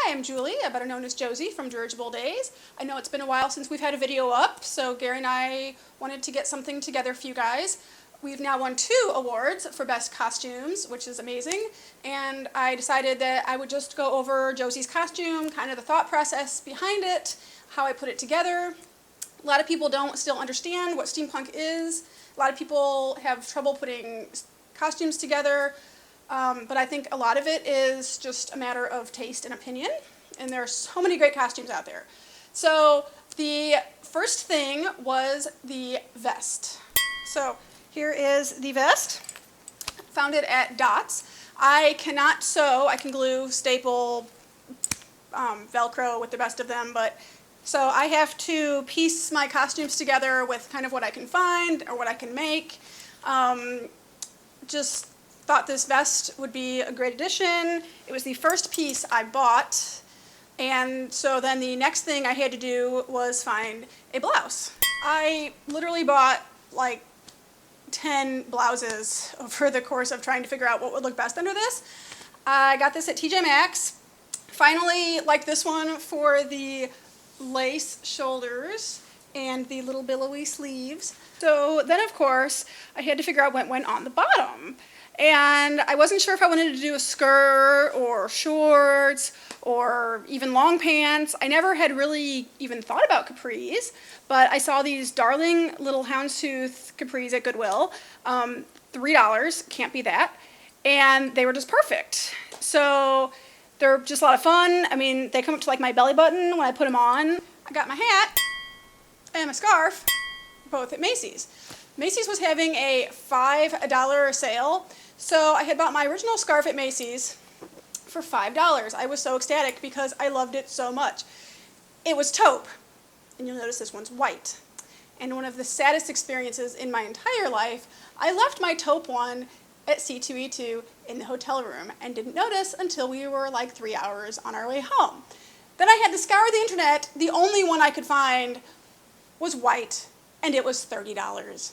Hi, I'm Julie, better known as Josie from Dirigible Days. I know it's been a while since we've had a video up, so Gary and I wanted to get something together for you guys. We've now won 2 awards for Best Costumes, which is amazing, and I decided that I would just go over Josie's costume, kind of the thought process behind it, how I put it together. A lot of people don't still understand what steampunk is. A lot of people have trouble putting costumes together. But I think a lot of it is just a matter of taste and opinion, and there are so many great costumes out there. So the first thing was the vest. So here is the vest. Found it at Dots. I cannot sew. I can glue, staple, Velcro with the best of them, but so I have to piece my costumes together with kind of what I can find or what I can make. Just thought this vest would be a great addition. It was the first piece I bought, and so then the next thing I had to do was find a blouse. I literally bought like 10 blouses over the course of trying to figure out what would look best under this. I got this at TJ Maxx. Finally liked this one for the lace shoulders and the little billowy sleeves. So then of course I had to figure out what went on the bottom. And I wasn't sure if I wanted to do a skirt or shorts or even long pants. I never had really even thought about capris, but I saw these darling little houndstooth capris at Goodwill. $3, can't be that. And they were just perfect. So they're just a lot of fun. I mean, they come up to like my belly button when I put them on. I got my hat and my scarf, both at Macy's. Macy's was having a $5 sale. So I had bought my original scarf at Macy's for $5. I was so ecstatic because I loved it so much. It was taupe, and you'll notice this one's white. And one of the saddest experiences in my entire life, I left my taupe one at C2E2 in the hotel room and didn't notice until we were like 3 hours on our way home. Then I had to scour the internet. The only one I could find was white, and it was $30.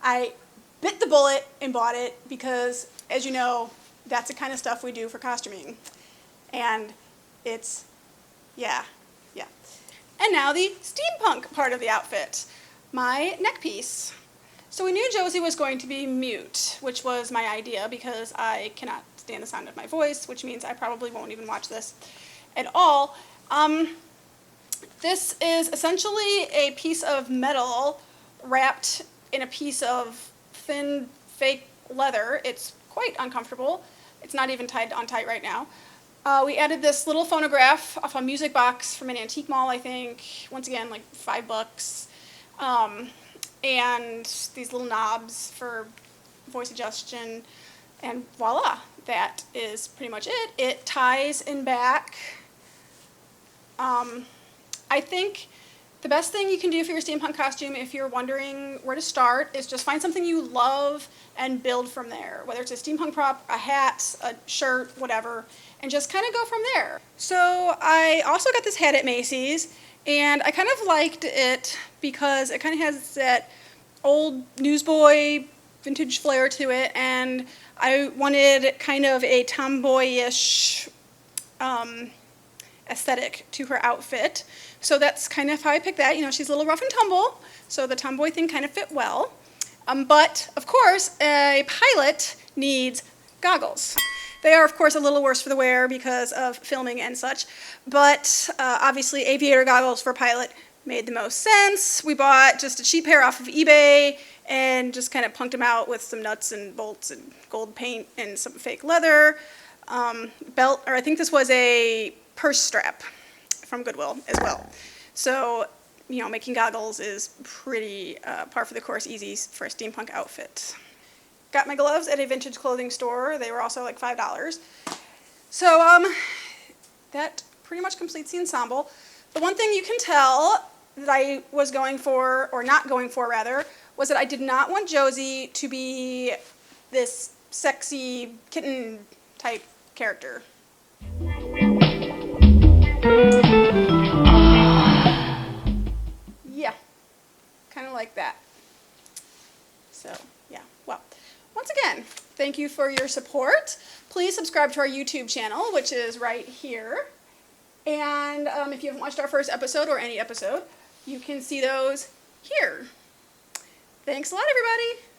I bit the bullet and bought it because, as you know, that's the kind of stuff we do for costuming. And it's, yeah. And now the steampunk part of the outfit, my neck piece. So we knew Josie was going to be mute, which was my idea because I cannot stand the sound of my voice, which means I probably won't even watch this at all. This is essentially a piece of metal wrapped in a piece of thin fake leather. It's quite uncomfortable. It's not even tied on tight right now. We added this little phonograph off a music box from an antique mall, I think. Once again, like $5. And these little knobs for voice adjustion, and voila, that is pretty much it. It ties in back. I think the best thing you can do for your steampunk costume, if you're wondering where to start, is just find something you love and build from there. Whether it's a steampunk prop, a hat, a shirt, whatever, and just kind of go from there. So I also got this hat at Macy's, and I kind of liked it because it kind of has that old newsboy vintage flair to it, and I wanted kind of a tomboyish aesthetic to her outfit. So that's kind of how I picked that. You know, she's a little rough and tumble, so the tomboy thing kind of fit well. But, of course, a pilot needs goggles. They are, of course, a little worse for the wear because of filming and such, but obviously aviator goggles for a pilot made the most sense. We bought just a cheap pair off of eBay and just kind of punked them out with some nuts and bolts and gold paint and some fake leather. Belt, or I think this was a purse strap from Goodwill as well. So, you know, making goggles is pretty par for the course, easy for a steampunk outfit. Got my gloves at a vintage clothing store. They were also like $5. So that pretty much completes the ensemble. The one thing you can tell that I was going for, or not going for rather, was that I did not want Josie to be this sexy kitten type character. Yeah, kind of like that. So, yeah, well, once again, thank you for your support. Please subscribe to our YouTube channel, which is right here. And if you haven't watched our first episode or any episode, you can see those here. Thanks a lot, everybody.